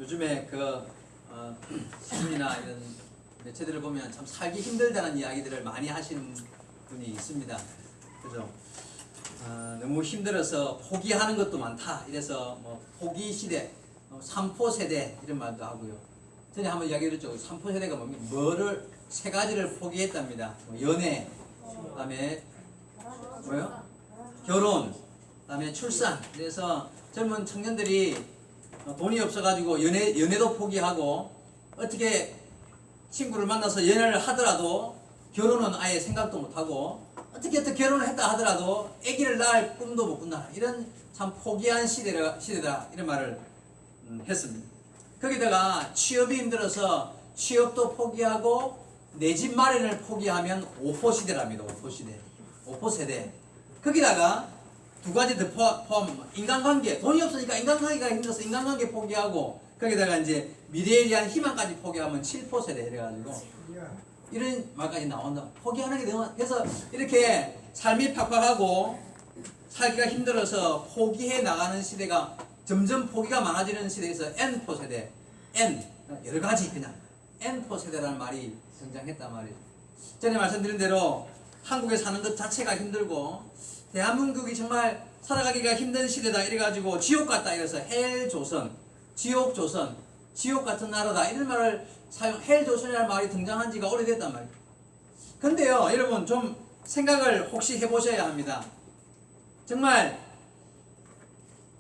요즘에 신문이나 이런 매체들을 보면 참 살기 힘들다는 이야기들을 많이 하시는 분이 있습니다. 그죠? 너무 힘들어서 포기하는 것도 많다. 이래서 뭐 포기 시대, 삼포 세대 이런 말도 하고요. 전에 한번 이야기했죠. 삼포 세대가 뭡니까? 뭐를 세 가지를 포기했답니다. 연애, 그다음에 뭐요? 결혼, 그다음에 출산. 그래서 젊은 청년들이 돈이 없어가지고 연애도 포기하고 어떻게 친구를 만나서 연애를 하더라도 결혼은 아예 생각도 못하고 어떻게 결혼을 했다 하더라도 아기를 낳을 꿈도 못 꾼다. 이런 참 포기한 시대다. 이런 말을 했습니다. 거기다가 취업이 힘들어서 취업도 포기하고 내 집 마련을 포기하면 오포 시대랍니다. 오포 시대, 오포 세대. 거기다가 두 가지 더 포함, 인간관계. 돈이 없으니까 인간관계가 힘들어서 인간관계 포기하고 거기다가 이제 미래에 대한 희망까지 포기하면 7포 세대 이래가지고 이런 말까지 나온다. 포기하는 게 너무 그래서 이렇게 삶이 팍팍하고 살기가 힘들어서 포기해 나가는 시대가 점점 포기가 많아지는 시대에서 N포 세대, N 여러 가지 그냥 N포 세대라는 말이 등장했단 말이에요. 전에 말씀드린 대로 한국에 사는 것 자체가 힘들고 대한민국이 정말 살아가기가 힘든 시대다 이래가지고 지옥 같다 이래서 헬조선, 지옥조선, 지옥 같은 나라다 이런 말을 헬조선이라는 말이 등장한 지가 오래됐단 말이에요. 근데요 여러분 좀 생각을 혹시 해보셔야 합니다. 정말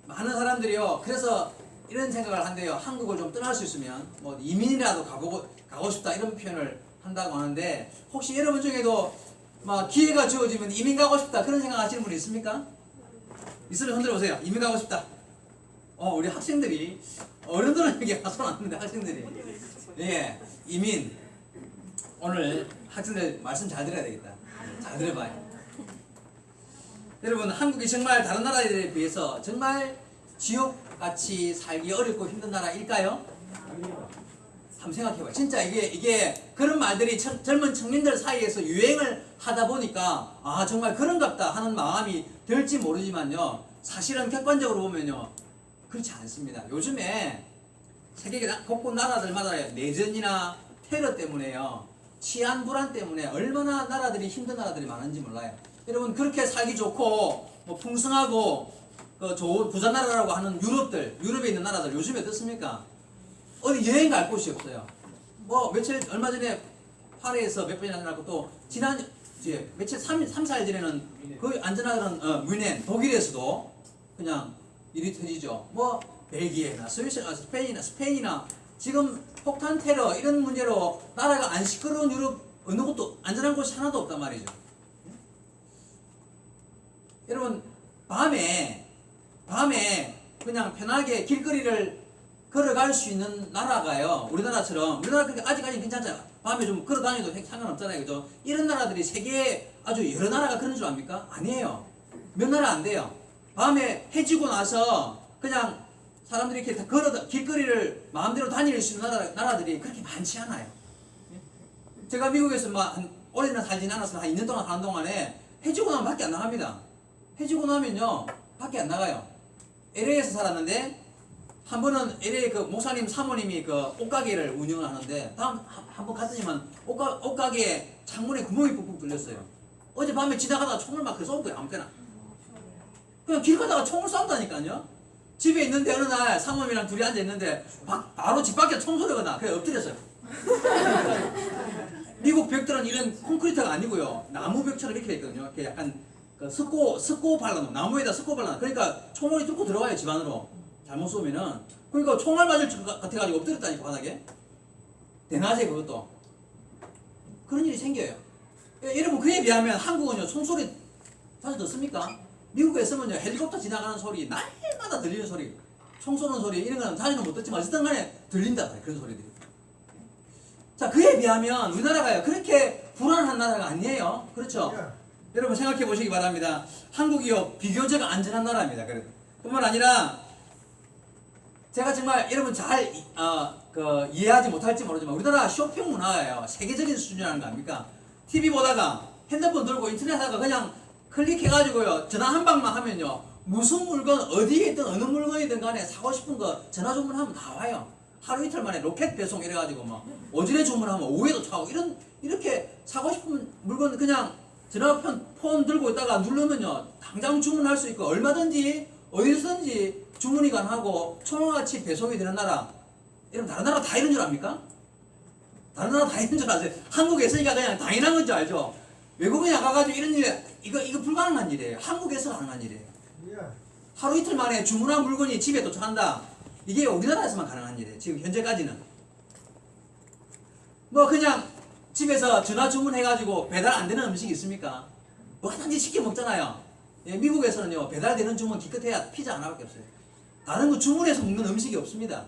많은 사람들이요 그래서 이런 생각을 한대요. 한국을 좀 떠날 수 있으면 뭐 이민이라도 가고 싶다 이런 표현을 한다고 하는데 혹시 여러분 중에도 막 기회가 주어지면 이민 가고 싶다 그런 생각 하시는 분 있습니까? 있으면 흔들어 보세요. 이민 가고 싶다. 우리 학생들이 어른들은 이게 손 안 드는데 학생들이 예 이민 오늘 학생들 말씀 잘 들어야 되겠다. 잘 들어봐요. 여러분 한국이 정말 다른 나라들에 비해서 정말 지옥같이 살기 어렵고 힘든 나라일까요? 한번 생각해봐요. 진짜 이게 그런 말들이 젊은 청년들 사이에서 유행을 하다 보니까 정말 그런갑다 하는 마음이 들지 모르지만요 사실은 객관적으로 보면요 그렇지 않습니다. 요즘에 세계 곳곳 나라들마다 내전이나 테러 때문에요 치안 불안 때문에 얼마나 나라들이 힘든 나라들이 많은지 몰라요. 여러분 그렇게 살기 좋고 뭐 풍성하고 좋은 부자 나라라고 하는 유럽에 있는 나라들 요즘에 어떻습니까? 어디 여행 갈 곳이 없어요. 뭐 얼마 전에 파리에서 몇 번이나 나고 또 며칠 3-4일 전에는 거의 안전하다는 뮌헨 독일에서도 그냥 일이 터지죠. 뭐 벨기에나 스위스나 스페인이나 지금 폭탄 테러 이런 문제로 나라가 안 시끄러운 유럽 어느 곳도 안전한 곳이 하나도 없단 말이죠. 여러분 밤에 그냥 편하게 길거리를 걸어갈 수 있는 나라가요 우리나라 그렇게 아직까지 괜찮잖아요. 밤에 좀 걸어다녀도 상관없잖아요. 그죠? 이런 나라들이 세계에 아주 여러 나라가 그런 줄 압니까? 아니에요. 몇 나라 안 돼요. 밤에 해지고 나서 그냥 사람들이 이렇게 다 길거리를 마음대로 다닐 수 있는 나라들이 그렇게 많지 않아요. 제가 미국에서 오래나 살진 않아서 한 2년 동안 사는 동안에 해지고 나면 밖에 안 나갑니다. 해지고 나면요 밖에 안 나가요. LA에서 살았는데 한 번은 LA 목사님 사모님이 옷가게를 운영을 하는데 한 번 갔더니만 옷가게에 창문에 구멍이 푹푹 뚫렸어요. 어제 밤에 지나가다가 총을 막 쏘는 거예요. 아무 때나 그냥 길 가다가 총을 쏜다니까요. 집에 있는데 어느 날 사모님이랑 둘이 앉아있는데 바로 집 밖에 총소리가 나. 그래 엎드렸어요. 미국 벽들은 이런 콘크리트가 아니고요 나무 벽처럼 이렇게 있거든요. 이렇게 약간 석고 발라놓은 나무에다 석고 발라놓은 그러니까 총알이 뚫고 들어와요 집 안으로 잘못 쏘면은. 그러니까 총알 맞을 것 같아가지고 엎드렸다니까 바닥에. 대낮에 그것도 그런 일이 생겨요. 여러분 그에 비하면 한국은요 총소리 자주 듣습니까? 미국에서는요 헬리콥터 지나가는 소리 날마다 들리는 소리 총 쏘는 소리 이런 거는 자주는 못 듣지만 어쨌든 간에 들린다 그런 소리들이. 자 그에 비하면 우리나라가요 그렇게 불안한 나라가 아니에요. 그렇죠? 여러분 생각해 보시기 바랍니다. 한국이요 비교적 안전한 나라입니다. 그래도 뿐만 아니라 제가 정말 여러분 잘 이해하지 못할지 모르지만 우리나라 쇼핑 문화예요 세계적인 수준이라는 거 아닙니까? TV 보다가 핸드폰 들고 인터넷 하다가 그냥 클릭해가지고요 전화 한 방만 하면요 무슨 물건 어디에 있든 어느 물건이든 간에 사고 싶은 거 전화 주문하면 다 와요. 하루 이틀 만에 로켓 배송 이래가지고 막 오전에 주문하면 오후에도 차고 이렇게 사고 싶은 물건 그냥 전화폰 들고 있다가 누르면요 당장 주문할 수 있고 얼마든지 어디서든지 주문이 가능하고 총알같이 배송이 되는 나라. 여러분 다른 나라 다 이런 줄 압니까? 다른 나라 다 이런 줄 아세요? 한국에 있으니까 그냥 당연한 건 줄 알죠? 외국에 나가가지고 이런 일 이거 불가능한 일이에요. 한국에서 가능한 일이에요. 하루 이틀 만에 주문한 물건이 집에 도착한다. 이게 우리나라에서만 가능한 일이에요. 지금 현재까지는. 뭐 그냥 집에서 전화 주문해가지고 배달 안 되는 음식이 있습니까? 뭐든지 시켜 먹잖아요. 예, 미국에서는요 배달되는 주문 기껏해야 피자 하나밖에 없어요. 다른 거 주문해서 먹는 음식이 없습니다.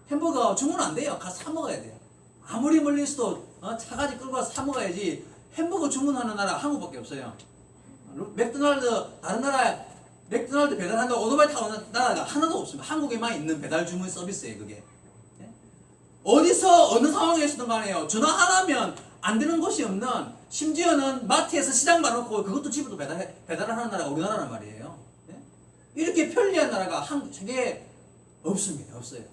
햄버거 주문 안 돼요. 가서 사 먹어야 돼요. 아무리 멀리 있어도 차까지 끌고 와서 사 먹어야지. 햄버거 주문하는 나라 한국밖에 없어요. 맥도날드 다른 나라 맥도날드 배달한다고 오토바이 타고 오는 나라가 하나도 없습니다. 한국에만 있는 배달 주문 서비스예요 그게. 네? 어디서 어느 상황에서든 간에요 전화 하나면 안 되는 곳이 없는, 심지어는 마트에서 시장 봐놓고 그것도 집으로 배달을 하는 나라가 우리나라란 말이에요. 네? 이렇게 편리한 나라가 세계에 없습니다. 없어요.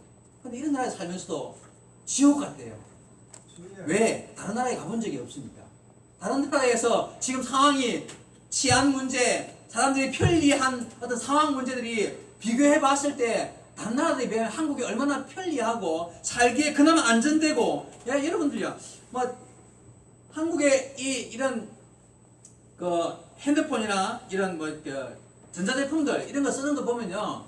근데 이런 나라에 살면서도 지옥 같대요. 왜? 다른 나라에 가본 적이 없으니까. 다른 나라에서 지금 상황이 치안 문제, 사람들이 편리한 어떤 상황 문제들이 비교해 봤을 때 다른 나라들에 비하면 한국이 얼마나 편리하고 살기에 그나마 안전되고, 야 여러분들요, 뭐 한국의 이런 그 핸드폰이나 이런 뭐 전자제품들 이런 거 쓰는 거 보면요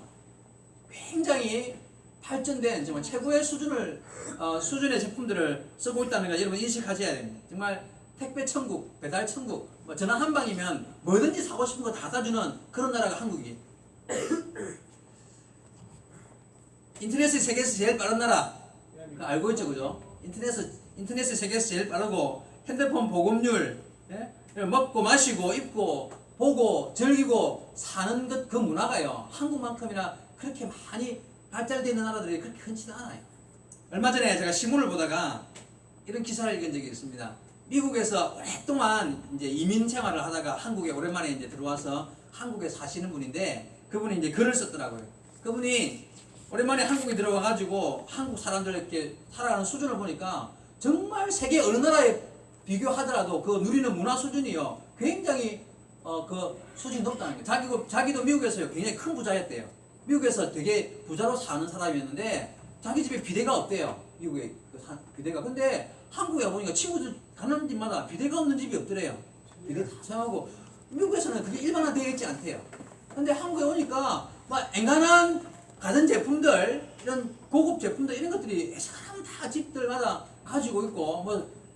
굉장히 발전된 정말 최고의 수준의 제품들을 쓰고 있다는 걸 여러분 인식하셔야 됩니다. 정말 택배 천국, 배달 천국, 뭐 전화 한 방이면 뭐든지 사고 싶은 거 다 사주는 그런 나라가 한국이. 인터넷이 세계에서 제일 빠른 나라 알고 있죠, 그죠? 인터넷이 세계에서 제일 빠르고 핸드폰 보급률, 예? 먹고 마시고 입고 보고 즐기고 사는 것 그 문화가요 한국만큼이나 그렇게 많이 발달되어 있는 나라들이 그렇게 흔치는 않아요. 얼마 전에 제가 신문을 보다가 이런 기사를 읽은 적이 있습니다. 미국에서 오랫동안 이제 이민 생활을 하다가 한국에 오랜만에 이제 들어와서 한국에 사시는 분인데 그분이 이제 글을 썼더라고요. 그분이 오랜만에 한국에 들어와가지고 한국 사람들 이렇게 살아가는 수준을 보니까 정말 세계 어느 나라에 비교하더라도 그 누리는 문화 수준이요 굉장히 그 수준이 높다는 거예요. 자기도 미국에서요 굉장히 큰 부자였대요. 미국에서 되게 부자로 사는 사람이었는데 자기 집에 비데가 없대요. 미국에 비데가. 근데 한국에 보니까 친구들 가는 집마다 비데가 없는 집이 없더래요. 비데 다 사용하고. 미국에서는 그게 일반화되어 있지 않대요. 근데 한국에 오니까 막 엔간한 가전제품들, 이런 고급 제품들 이런 것들이 사람 다 집들마다 가지고 있고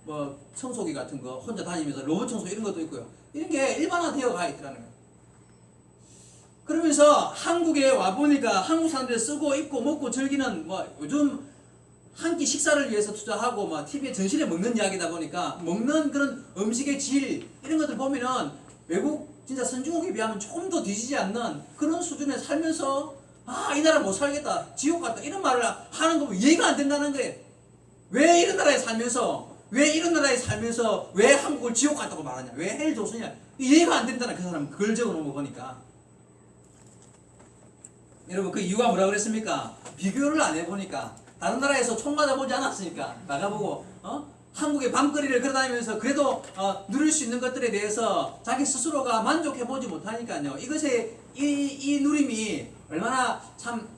뭐 청소기 같은 거 혼자 다니면서 로봇 청소 이런 것도 있고요. 이런 게 일반화되어 가 있더라는 거예요. 그러면서 한국에 와보니까 한국 사람들이 쓰고 입고 먹고 즐기는 뭐 요즘 한 끼 식사를 위해서 투자하고 뭐 TV에 전신에 먹는 이야기다 보니까 먹는 그런 음식의 질 이런 것들 보면은 외국 진짜 선진국에 비하면 조금 더 뒤지지 않는 그런 수준에 살면서 이 나라 못 살겠다 지옥 같다 이런 말을 하는 거 이해가 안 된다는 거예요. 왜 이런 나라에 살면서 왜 한국을 지옥 같다고 말하냐, 왜 헬 조선이냐, 이해가 안 된다는 그 사람 글 적어놓은 거 보니까. 여러분 그 이유가 뭐라 그랬습니까? 비교를 안 해보니까, 다른 나라에서 총 맞아보지 않았으니까, 나가보고 한국의 밤거리를 걸어다니면서 그래도 누릴 수 있는 것들에 대해서 자기 스스로가 만족해보지 못하니까요. 이것의 이 누림이 얼마나 참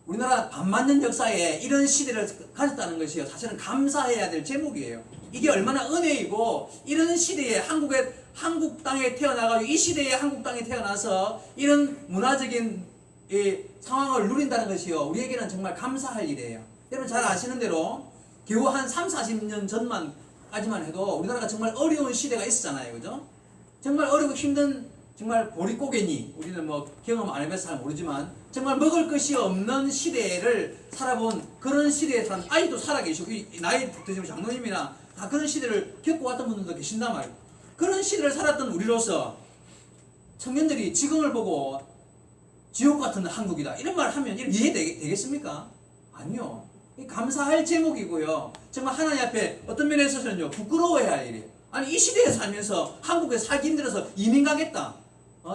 우리나라 반만년 역사에 이런 시대를 가졌다는 것이요 사실은 감사해야 될 제목이에요. 이게 얼마나 은혜이고, 이런 시대에 한국 땅에 태어나가지고 이 시대에 한국 땅에 태어나서 이런 문화적인 이 상황을 누린다는 것이요 우리에게는 정말 감사할 일이에요. 여러분 잘 아시는 대로 겨우 한 30-40년 전만까지만 해도 우리나라가 정말 어려운 시대가 있었잖아요. 그죠? 정말 어렵고 힘든 정말 보릿고개니, 우리는 뭐 경험 안 해봐서 잘 모르지만 정말 먹을 것이 없는 시대를 살아본 그런 시대에 사는 아직도 살아계시고 나이 드시는 장로님이나 다 그런 시대를 겪어왔던 분들도 계신단 말이에요. 그런 시대를 살았던 우리로서 청년들이 지금을 보고 지옥 같은 한국이다 이런 말 하면 이해되겠습니까? 아니요. 감사할 제목이고요. 정말 하나님 앞에 어떤 면에 있어서는요 부끄러워해야 할 일이에요. 아니 이 시대에 살면서 한국에 살기 힘들어서 이민 가겠다,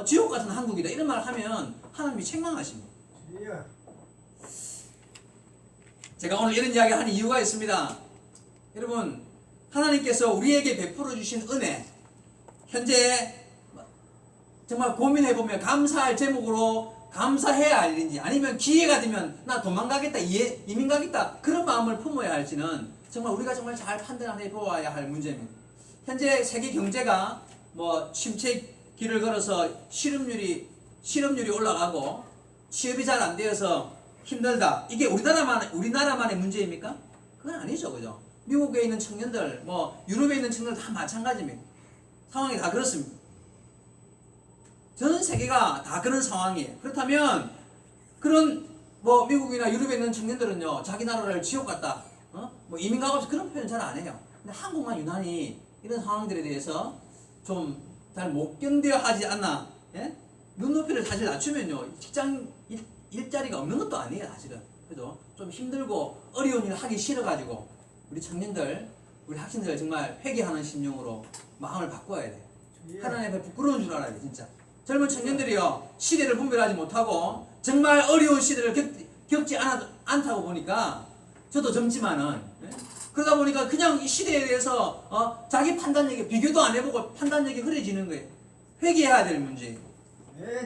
지옥 같은 한국이다 이런 말 하면 하나님이 책망하십니다. 제가 오늘 이런 이야기를 하는 이유가 있습니다. 여러분, 하나님께서 우리에게 베풀어 주신 은혜, 현재 정말 고민해보면 감사할 제목으로 감사해야 할 일인지, 아니면 기회가 되면 나 도망가겠다, 이민 가겠다, 그런 마음을 품어야 할지는 정말 우리가 정말 잘 판단을 해보아야 할 문제입니다. 현재 세계 경제가 뭐 침체 길을 걸어서 실업률이 올라가고 취업이 잘 안 되어서 힘들다. 이게 우리나라만의 문제입니까? 그건 아니죠, 그죠? 미국에 있는 청년들, 뭐 유럽에 있는 청년들 다 마찬가지입니다. 상황이 다 그렇습니다. 전 세계가 다 그런 상황이에요. 그렇다면 그런 뭐 미국이나 유럽에 있는 청년들은요, 자기 나라를 지옥 같다, 뭐 이민 가고 싶어, 그런 표현 잘 안 해요. 근데 한국만 유난히 이런 상황들에 대해서 좀 잘 못 견뎌 하지 않나? 예? 눈높이를 사실 낮추면요, 직장 일자리가 없는 것도 아니에요, 사실은. 그죠? 좀 힘들고 어려운 일 하기 싫어가지고 우리 청년들, 우리 학생들 정말 회개하는 심령으로 마음을 바꿔야 돼요. 하나님 앞에 부끄러운 줄 알아야 돼, 진짜. 젊은 청년들이요, 시대를 분별하지 못하고 정말 어려운 시대를 겪지 않다고 보니까, 저도 젊지만은, 예? 그러다 보니까 그냥 이 시대에 대해서 자기 판단력이, 비교도 안 해보고 판단력이 흐려지는 거예요. 회개해야 될 문제.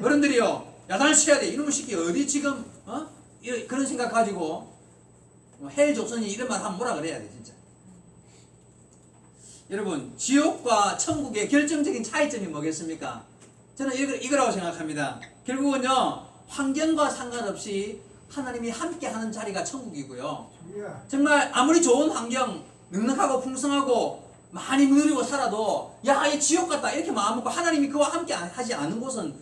어른들이요, 야단을 쳐야 돼. 이놈의 새끼 어디 지금 그런 생각 가지고 헬 조선이 이런 말 하면 뭐라 그래야 돼, 진짜. 여러분, 지옥과 천국의 결정적인 차이점이 뭐겠습니까? 저는 이거라고 생각합니다. 결국은요, 환경과 상관없이 하나님이 함께하는 자리가 천국이고요. 정말 아무리 좋은 환경, 넉넉하고 풍성하고 많이 누리고 살아도 야, 이 지옥 같다 이렇게 마음 먹고 하나님이 그와 함께 하지 않은 곳은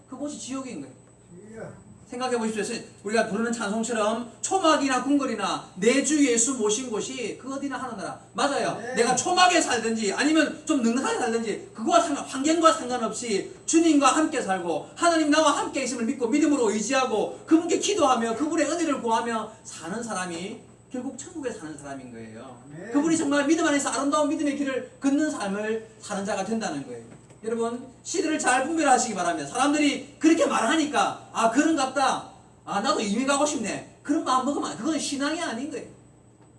그곳이 지옥인 거예요. 생각해 보십시오. 우리가 부르는 찬송처럼 초막이나 궁궐이나 내 주 예수 모신 곳이 그 어디나 하는 나라. 맞아요. 네. 내가 초막에 살든지 아니면 좀 넉넉하게 살든지 그거와 환경과 상관없이 주님과 함께 살고 하나님 나와 함께 있음을 믿고 믿음으로 의지하고 그분께 기도하며 그분의 은혜를 구하며 사는 사람이 결국 천국에 사는 사람인 거예요. 네. 그분이 정말 믿음 안에서 아름다운 믿음의 길을 걷는 삶을 사는 자가 된다는 거예요. 여러분, 시대를 잘 분별하시기 바랍니다. 사람들이 그렇게 말하니까 그런갑다, 나도 이민 가고 싶네, 그런 마음 먹으면 그건 신앙이 아닌 거예요.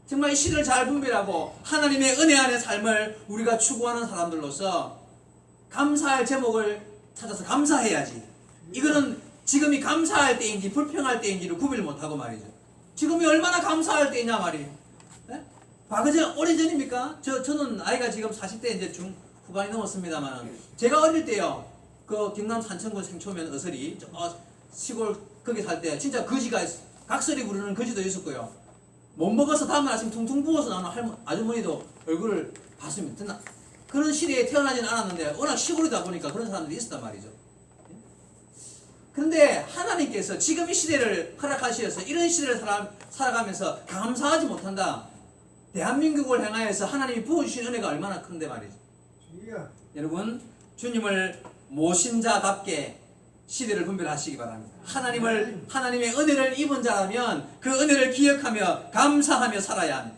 정말 이 시대를 잘 분별하고 하나님의 은혜 안의 삶을 우리가 추구하는 사람들로서 감사할 제목을 찾아서 감사해야지. 이거는 지금이 감사할 때인지 불평할 때인지를 구별 못하고 말이죠. 지금이 얼마나 감사할 때이냐 말이에요. 네? 오래전입니까? 저는 나이가 지금 40대 이제 후반이 넘었습니다만, 제가 어릴 때요, 그 경남 산천군 생초면 어설이 시골 거기 살 때 진짜 거지가 각설이 부르는 거지도 있었고요. 못 먹어서 다음날 아침 퉁퉁 부어서 나오는 아주머니도 얼굴을 봤습니다. 그런 시대에 태어나지는 않았는데 워낙 시골이다 보니까 그런 사람들이 있었단 말이죠. 그런데 하나님께서 지금 이 시대를 허락하셔서 이런 시대를 살아가면서 감사하지 못한다. 대한민국을 향하여서 하나님이 부어주신 은혜가 얼마나 큰데 말이죠. 여러분, 주님을 모신 자답게 시대를 분별하시기 바랍니다. 하나님의 은혜를 입은 자라면 그 은혜를 기억하며 감사하며 살아야 합니다.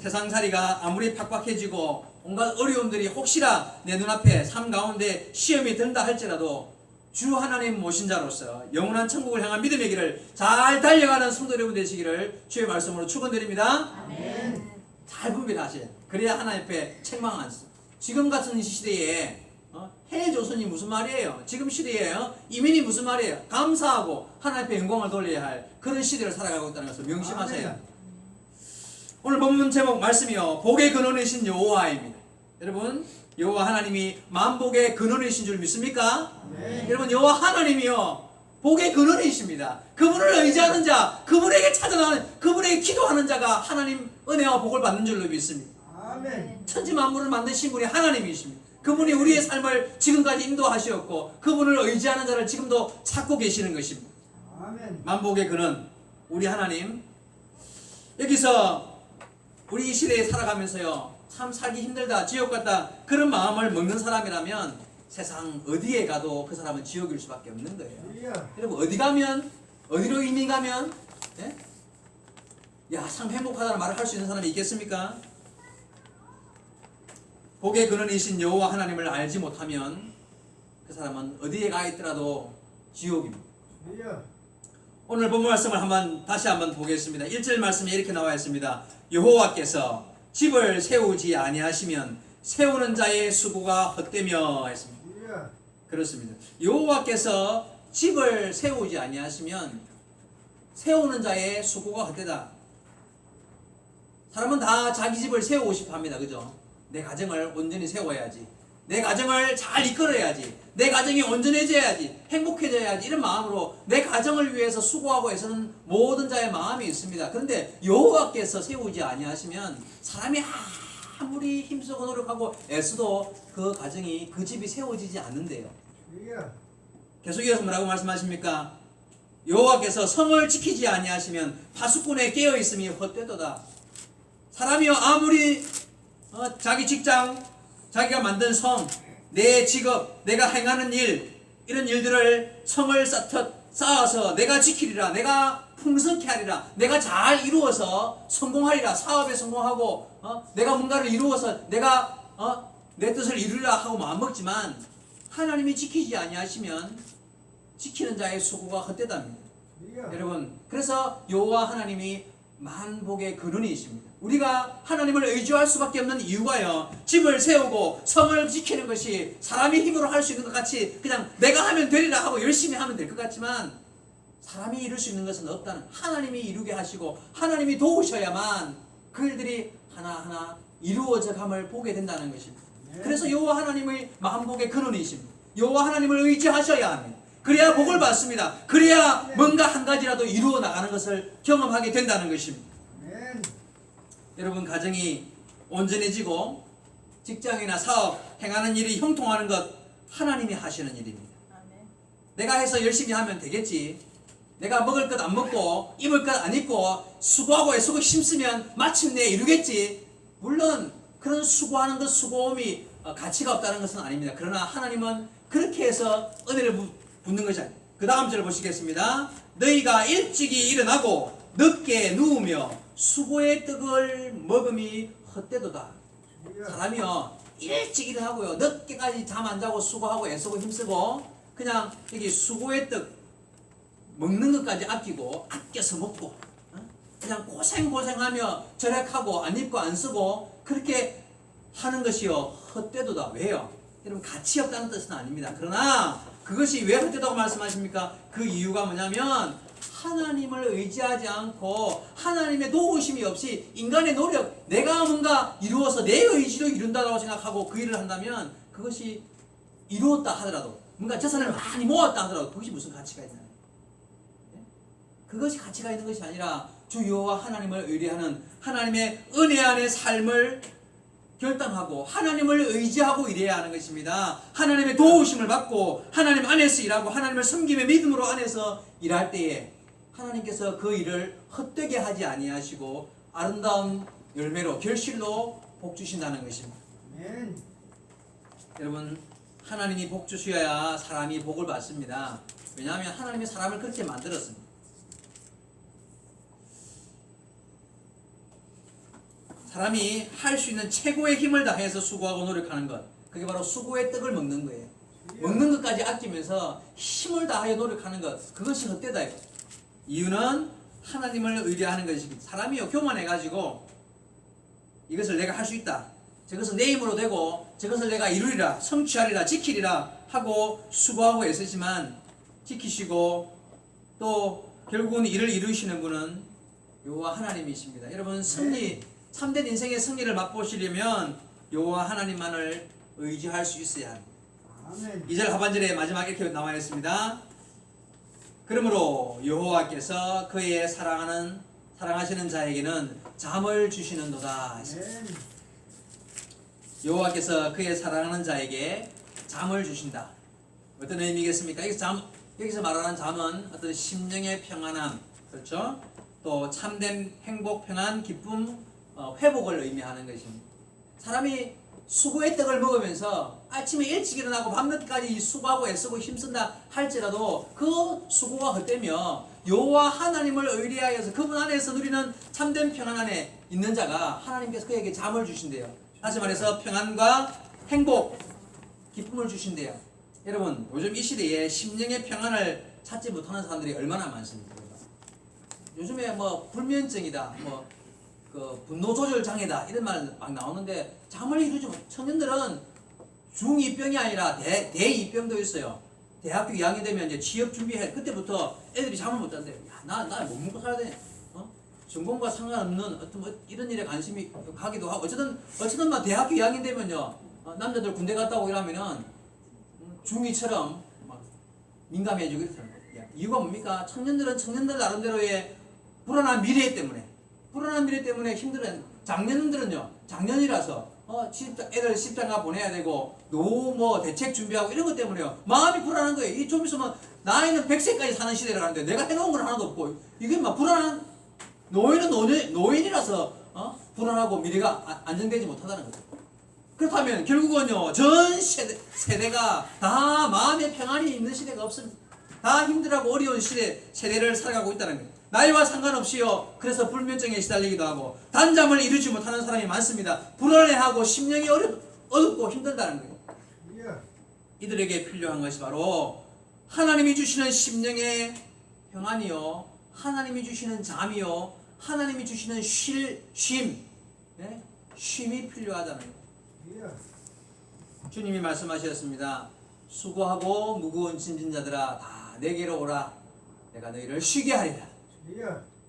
세상살이가 아무리 팍팍해지고 온갖 어려움들이 혹시나 내 눈앞에 삶 가운데 시험이 든다 할지라도 주 하나님 모신 자로서 영원한 천국을 향한 믿음의 길을 잘 달려가는 성도 여러분 되시기를 주의 말씀으로 축원드립니다. 아멘. 잘 분별하셔야 돼요. 그래야 하나님 앞에 책망 안 씁니다. 지금 같은 시대에 해조선이 무슨 말이에요? 지금 시대에 이민이 무슨 말이에요? 감사하고 하나님 앞에 영광을 돌려야 할 그런 시대를 살아가고 있다는 것을 명심하셔야 합니다. 오늘 본문 제목 말씀이요, 복의 근원이신 여호와입니다. 여러분, 여호와 하나님이 만복의 근원이신 줄 믿습니까? 네. 여러분, 여호와 하나님이요 복의 근원이십니다. 그분을 의지하는 자, 그분에게 찾아나가는, 그분에게 기도하는 자가 하나님 은혜와 복을 받는 줄로 믿습니다. 아멘. 천지 만물을 만드신 분이 하나님이십니다. 그분이 우리의 삶을 지금까지 인도하셨고 그분을 의지하는 자를 지금도 찾고 계시는 것입니다. 아멘. 만복의 근원, 우리 하나님. 여기서 우리 이 시대에 살아가면서요, 참 살기 힘들다, 지옥 같다, 그런 마음을 먹는 사람이라면 세상 어디에 가도 그 사람은 지옥일 수밖에 없는 거예요. 여러분, 어디 가면, 어디로 이민 가면, 야, 참 행복하다는 말을 할 수 있는 사람이 있겠습니까? 복의 근원이신 여호와 하나님을 알지 못하면 그 사람은 어디에 가 있더라도 지옥입니다. 오늘 본문 말씀을 다시 한번 보겠습니다. 1절 말씀에 이렇게 나와 있습니다. 여호와께서 집을 세우지 아니하시면 세우는 자의 수고가 헛되며 했습니다. 그렇습니다. 여호와께서 집을 세우지 아니하시면 세우는 자의 수고가 헛되다. 사람은 다 자기 집을 세우고 싶어 합니다. 그죠? 내 가정을 온전히 세워야지. 내 가정을 잘 이끌어야지. 내 가정이 온전해져야지. 행복해져야지. 이런 마음으로 내 가정을 위해서 수고하고 애쓰는 모든 자의 마음이 있습니다. 그런데 여호와께서 세우지 아니하시면 사람이 아무리 힘쓰고 노력하고 애써도 그 가정이 그 집이 세워지지 않는데요. 계속 이어서 뭐라고 말씀하십니까? 여호와께서 성을 지키지 아니하시면 파수꾼에 깨어 있음이 헛되도다. 사람이요 아무리 자기 직장, 자기가 만든 성, 내 직업, 내가 행하는 일, 이런 일들을 성을 쌓아서 내가 지키리라, 내가 풍성케 하리라, 내가 잘 이루어서 성공하리라, 사업에 성공하고 내가 뭔가를 이루어서 내가 내 뜻을 이루리라 하고 마음먹지만 하나님이 지키지 아니하시면 지키는 자의 수고가 헛되답니다. 여러분, 그래서 여호와 하나님이 만복의 근원이십니다. 우리가 하나님을 의지할 수밖에 없는 이유가요, 집을 세우고 성을 지키는 것이 사람이 힘으로 할 수 있는 것 같이 그냥 내가 하면 되리라 하고 열심히 하면 될 것 같지만 사람이 이룰 수 있는 것은 없다는, 하나님이 이루게 하시고 하나님이 도우셔야만 그 일들이 하나하나 이루어져 감을 보게 된다는 것입니다. 그래서 여호와 하나님의 만복의 근원이십니다. 여호와 하나님을 의지하셔야 합니다. 그래야 복을 받습니다. 그래야 뭔가 한 가지라도 이루어 나가는 것을 경험하게 된다는 것입니다. 여러분, 가정이 온전해지고 직장이나 사업, 행하는 일이 형통하는 것 하나님이 하시는 일입니다. 내가 해서 열심히 하면 되겠지. 내가 먹을 것 안 먹고 입을 것 안 입고 수고하고 애쓰고 힘쓰면 마침내 이루겠지. 물론 그런 수고하는 것, 수고함이 가치가 없다는 것은 아닙니다. 그러나 하나님은 그렇게 해서 은혜를 붓는 것이 아니에요. 그 다음 절 보시겠습니다. 너희가 일찍이 일어나고 늦게 누우며 수고의 떡을 먹음이 헛되도다. 사람이요 일찍 일어나고요 늦게까지 잠 안 자고 수고하고 애쓰고 힘쓰고 그냥 여기 수고의 떡 먹는 것까지 아껴서 먹고 그냥 고생하며 절약하고 안 입고 안 쓰고 그렇게 하는 것이요 헛되도다. 왜요? 여러분, 가치 없다는 뜻은 아닙니다. 그러나 그것이 왜 헛되다고 말씀하십니까? 그 이유가 뭐냐면 하나님을 의지하지 않고 하나님의 도우심이 없이 인간의 노력, 내가 뭔가 이루어서 내 의지로 이룬다고 생각하고 그 일을 한다면 그것이 이루었다 하더라도, 뭔가 재산을 많이 모았다 하더라도 그것이 무슨 가치가 있나요? 그것이 가치가 있는 것이 아니라 주 여호와 하나님을 의뢰하는 하나님의 은혜 안의 삶을 결단하고 하나님을 의지하고 일해야 하는 것입니다. 하나님의 도우심을 받고 하나님 안에서 일하고 하나님을 섬김의 믿음으로 안에서 일할 때에 하나님께서 그 일을 헛되게 하지 아니하시고 아름다운 열매로 결실로 복 주신다는 것입니다. 여러분, 하나님이 복 주셔야 사람이 복을 받습니다. 왜냐하면 하나님이 사람을 그렇게 만들었습니다. 사람이 할 수 있는 최고의 힘을 다해서 수고하고 노력하는 것, 그게 바로 수고의 떡을 먹는 거예요. 먹는 것까지 아끼면서 힘을 다하여 노력하는 것, 그것이 헛되다. 이유는 하나님을 의뢰하는 것입니다. 사람이요 교만해가지고 이것을 내가 할 수 있다, 저것은 내 힘으로 되고 저것을 내가 이루리라, 성취하리라, 지키리라 하고 수고하고 애쓰지만 지키시고 또 결국은 이를 이루시는 분은 여호와 하나님이십니다. 여러분, 참된 인생의 승리를 맛보시려면 여호와 하나님만을 의지할 수 있어야 합니다. 2절 하반절에 마지막 이렇게 나와 있습니다. 그러므로 여호와께서 그의 사랑하시는 자에게는 잠을 주시는도다. 여호와께서 그의 사랑하는 자에게 잠을 주신다. 어떤 의미겠습니까? 여기서 말하는 잠은 어떤 심령의 평안함, 그렇죠? 또 참된 행복, 평안, 기쁨, 회복을 의미하는 것입니다. 사람이 수고의 떡을 먹으면서 아침에 일찍 일어나고 밤늦게까지 수고하고 애쓰고 힘쓴다 할지라도 그 수고가 헛되며 여호와 하나님을 의뢰하여서 그분 안에서 누리는 참된 평안 안에 있는 자가 하나님께서 그에게 잠을 주신대요. 다시 말해서 평안과 행복, 기쁨을 주신대요. 여러분, 요즘 이 시대에 심령의 평안을 찾지 못하는 사람들이 얼마나 많습니까? 요즘에 뭐 불면증이다, 뭐 그 분노 조절 장애다 이런 말 막 나오는데 잠을 이루지 못. 청년들은 중2병이 아니라 대2병도 있어요. 대학교 2학년 되면 이제 취업 준비해. 그때부터 애들이 잠을 못 잔대요. 야, 나 못 먹고 살아야 돼. 전공과 상관없는 어떤 뭐 이런 일에 관심이 가기도 하고 어쨌든 막 대학교 2학년 되면요, 남자들 군대 갔다 오고 이러면은 중2처럼 막 민감해지고 이렇다는 거예요. 이유가 뭡니까? 청년들은 청년들 나름대로의 불안한 미래 때문에 힘들어요. 장년들은요, 장년이라서 애들 십장가 보내야 되고 노후 뭐 대책 준비하고 이런 것 때문에요, 마음이 불안한 거예요. 이 좀 있으면 나이는 100세까지 사는 시대를 가는데 내가 해놓은 건 하나도 없고, 이게 막 불안한, 노인이라서 불안하고 미래가 안정되지 못하다는 거죠. 그렇다면 결국은요, 전 세대가 다 마음의 평안이 있는 시대가 없습니다. 다 힘들고 어려운 세대를 살아가고 있다는 거예요. 나이와 상관없이요, 그래서 불면증에 시달리기도 하고 단잠을 이루지 못하는 사람이 많습니다. 불안해하고 심령이 어둡고 힘들다는 거예요. 이들에게 필요한 것이 바로 하나님이 주시는 심령의 평안이요, 하나님이 주시는 잠이요, 하나님이 주시는 쉼이 필요하다는 거예요. 주님이 말씀하셨습니다. 수고하고 무거운 짐진 자들아 다 내게로 오라. 내가 너희를 쉬게 하리라.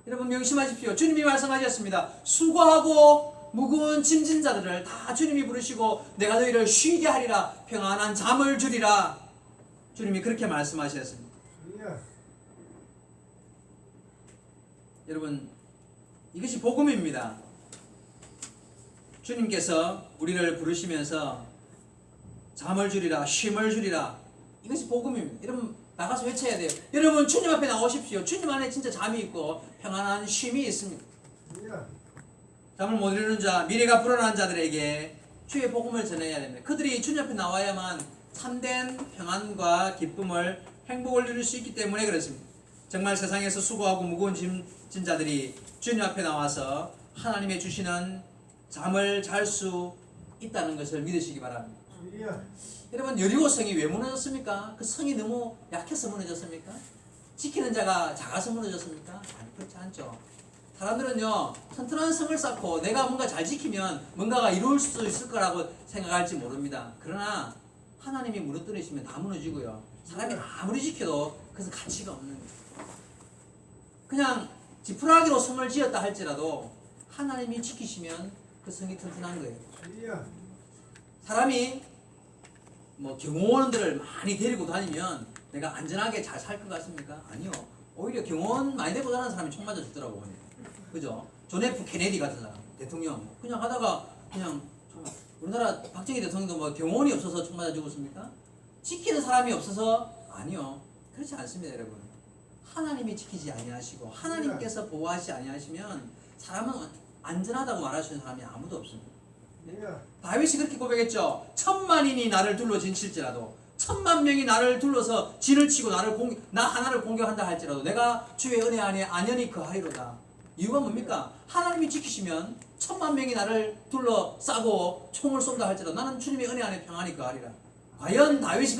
여러분 명심하십시오. 주님이 말씀하셨습니다. 수고하고 무거운 짐진 자들을 다 주님이 부르시고 내가 너희를 쉬게 하리라. 평안한 잠을 주리라. 주님이 그렇게 말씀하셨습니다. 여러분, 이것이 복음입니다. 주님께서 우리를 부르시면서 잠을 주리라, 쉼을 주리라. 이것이 복음입니다. 여러분, 나가서 외쳐야 돼요. 여러분, 주님 앞에 나오십시오. 주님 안에 진짜 잠이 있고 평안한 쉼이 있습니다. 잠을 못 이루는 자, 미래가 불안한 자들에게 주의 복음을 전해야 됩니다. 그들이 주님 앞에 나와야만 참된 평안과 기쁨을, 행복을 누릴 수 있기 때문에 그렇습니다. 정말 세상에서 수고하고 무거운 짐진 자들이 주님 앞에 나와서 하나님의 주시는 잠을 잘 수 있다는 것을 믿으시기 바랍니다. 여러분, 여리고성이 왜 무너졌습니까? 그 성이 너무 약해서 무너졌습니까? 지키는 자가 작아서 무너졌습니까? 아니, 그렇지 않죠. 사람들은요, 튼튼한 성을 쌓고 내가 뭔가 잘 지키면 뭔가가 이룰 수 있을 거라고 생각할지 모릅니다. 그러나 하나님이 무너뜨리시면 다 무너지고요, 사람이 아무리 지켜도 그것은 가치가 없는 거예요. 그냥 지푸라기로 성을 지었다 할지라도 하나님이 지키시면 그 성이 튼튼한 거예요. 사람이 뭐 경호원들을 많이 데리고 다니면 내가 안전하게 잘 살 것 같습니까? 아니요. 오히려 경호원 많이 데리고 다니는 사람이 총 맞아 죽더라고요. 그죠? 존 F 케네디 같은 사람, 대통령 그냥 하다가 그냥 우리나라 박정희 대통령도 뭐 경호원이 없어서 총 맞아 죽었습니까? 지키는 사람이 없어서? 아니요. 그렇지 않습니다, 여러분. 하나님이 지키지 아니하시고 하나님께서 보호하시지 아니하시면 사람은 안전하다고 말할 수 있는 사람이 아무도 없습니다. 다윗이 그렇게 고백했죠. 1000만인이 나를 둘러 진칠지라도, 1000만명이 나를 둘러서 진을 치고 나 하나를 공격한다 할지라도 내가 주의 은혜 안에 안연히 거하리로다. 이유가 뭡니까? 하나님이 지키시면 1000만명이 나를 둘러싸고 총을 쏜다 할지라도 나는 주님의 은혜 안에 평안히 거하리라. 과연 다윗이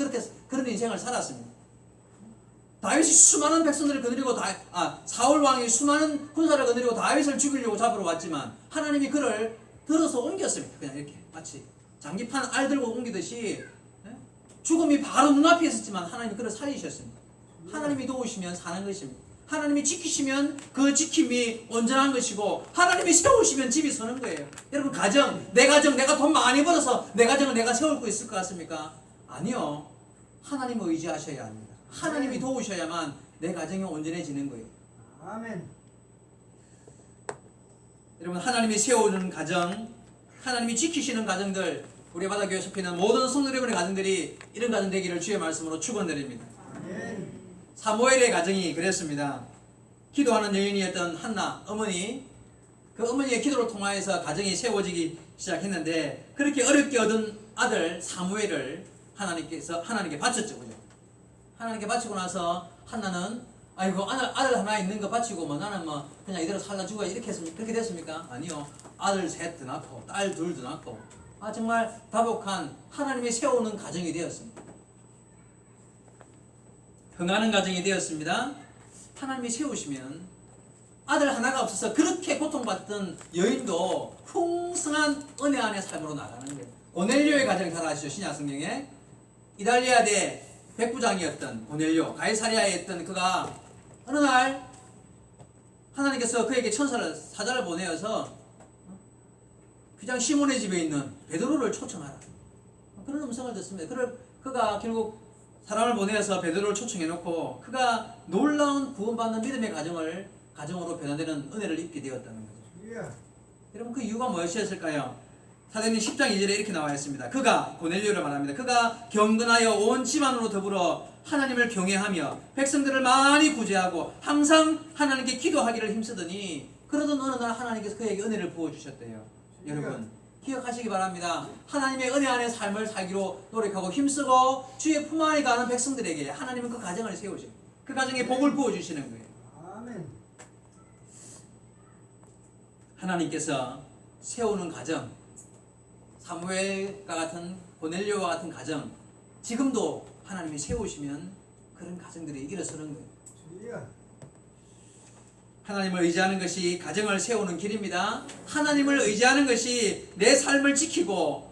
그런 인생을 살았습니다. 다윗이 수많은 백성들을 거느리고 사울 왕이 수많은 군사를 거느리고 다윗을 죽이려고 잡으러 왔지만 하나님이 그를 들어서 옮겼습니다. 그냥 이렇게 마치 장기판 알 들고 옮기듯이 죽음이 바로 눈앞에 있었지만 하나님이 그를 살리셨습니다. 하나님이 도우시면 사는 것입니다. 하나님이 지키시면 그 지킴이 온전한 것이고 하나님이 세우시면 집이 서는 거예요. 여러분, 내가 돈 많이 벌어서 내 가정을 내가 세울 수 있을 것 같습니까? 아니요. 하나님을 의지하셔야 합니다. 하나님이 도우셔야만 내 가정이 온전해지는 거예요. 아멘. 여러분, 하나님이 세우는 가정, 하나님이 지키시는 가정들, 우리 바다교회 속히는 모든 성도 여러분의 가정들이 이런 가정 되기를 주의 말씀으로 축원드립니다. 아멘. 사무엘의 가정이 그랬습니다. 기도하는 여인이었던 한나 어머니, 그 어머니의 기도를 통하여서 가정이 세워지기 시작했는데 그렇게 어렵게 얻은 아들 사무엘을 하나님께 바쳤죠. 그죠? 하나님께 바치고 나서 한나는 아이고 아들 하나 있는 거 바치고 뭐 나는 뭐 그냥 이대로 살다 죽어야 그렇게 됐습니까? 아니요. 아들 셋 더 낳고 딸 둘 더 낳고 정말 다복한 하나님이 세우는 가정이 되었습니다. 흥하는 가정이 되었습니다. 하나님이 세우시면 아들 하나가 없어서 그렇게 고통받던 여인도 풍성한 은혜 안의 삶으로 나가는 거예요. 고넬료의 가정 잘 아시죠? 신약 성경에 이달리아 대 백부장이었던 고넬료, 가이사랴에 있던 그가 어느 날 하나님께서 그에게 사자를 보내어서 귀장 시몬의 집에 있는 베드로를 초청하라. 그런 음성을 듣습니다. 그가 결국 사람을 보내어서 베드로를 초청해놓고 그가 놀라운 구원받는 믿음의 가정으로 변화되는 은혜를 입게 되었다는 거죠. 여러분 그 이유가 무엇이었을까요? 사도행전 10장 2절에 이렇게 나와 있습니다. 그가 고넬료를 말합니다. 그가 경건하여 온 집안으로 더불어 하나님을 경외하며 백성들을 많이 구제하고 항상 하나님께 기도하기를 힘쓰더니 그러던 어느 날 하나님께서 그에게 은혜를 부어주셨대요. 여러분 기억하시기 바랍니다. 하나님의 은혜 안에 삶을 살기로 노력하고 힘쓰고 주의 품 안에 가는 백성들에게 하나님은 그 가정을 세우시고 그 가정에 복을 부어주시는 거예요. 아멘. 하나님께서 세우는 가정, 사무엘과 같은 고넬료와 같은 가정, 지금도 하나님이 세우시면 그런 가정들이 일어서는 거예요. 하나님을 의지하는 것이 가정을 세우는 길입니다. 하나님을 의지하는 것이 내 삶을 지키고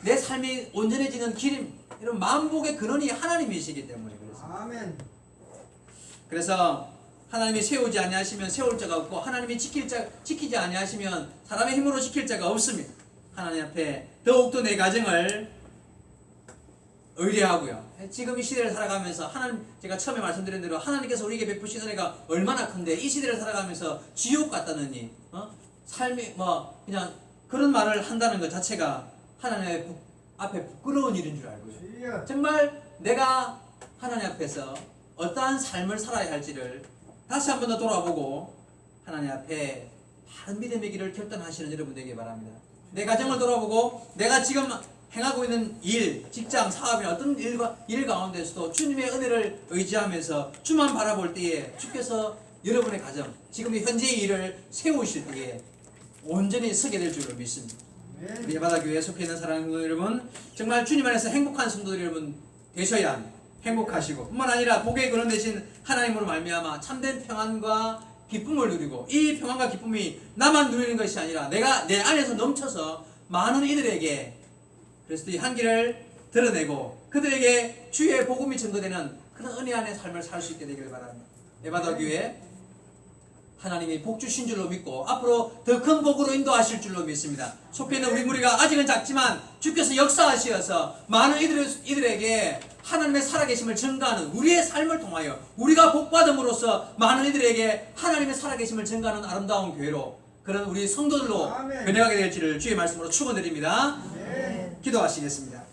내 삶이 온전해지는 길입니다. 이런 만복의 근원이 하나님이시기 때문에 그렇습니다. 아멘. 그래서 하나님이 세우지 아니하시면 세울 자가 없고 하나님이 지키지 아니하시면 사람의 힘으로 지킬 자가 없습니다. 하나님 앞에 더욱더 내 가정을 의뢰하고요. 지금 이 시대를 살아가면서 제가 처음에 말씀드린 대로 하나님께서 우리에게 베푸신 은혜가 얼마나 큰데 이 시대를 살아가면서 지옥 같다느니 삶이 그냥 그런 말을 한다는 것 자체가 하나님 앞에 부끄러운 일인 줄 알고요. 정말 내가 하나님 앞에서 어떠한 삶을 살아야 할지를 다시 한 번 더 돌아보고 하나님 앞에 바른 믿음의 길을 결단하시는 여러분 되기 바랍니다. 내 가정을 돌아보고 내가 지금 행하고 있는 일, 직장, 사업이나 어떤 일 가운데서도 주님의 은혜를 의지하면서 주만 바라볼 때에 주께서 여러분의 가정, 지금 현재의 일을 세우실 때에 온전히 서게 될 줄을 믿습니다. 우리 예바다교회에 속해 있는 사랑하는 여러분, 정말 주님 안에서 행복한 성도들 여러분 되셔야 합니다. 행복하시고 뿐만 아니라 복의 근원 되신 하나님으로 말미암아 참된 평안과 기쁨을 누리고 이 평안과 기쁨이 나만 누리는 것이 아니라 내가 내 안에서 넘쳐서 많은 이들에게 그리스도의 향기를 드러내고 그들에게 주의 복음이 증거되는 그런 은혜 안의 삶을 살 수 있게 되기를 바랍니다. 에바다 교회 하나님이 복 주신 줄로 믿고 앞으로 더 큰 복으로 인도하실 줄로 믿습니다. 속해 있는 우리 무리가 아직은 작지만 주께서 역사하시어서 많은 이들에게 하나님의 살아계심을 증가하는 우리의 삶을 통하여 우리가 복받음으로써 많은 이들에게 하나님의 살아계심을 증가하는 아름다운 교회로 그런 우리 성도들로 변해가게 될지를 주의 말씀으로 축원드립니다. 기도하시겠습니다.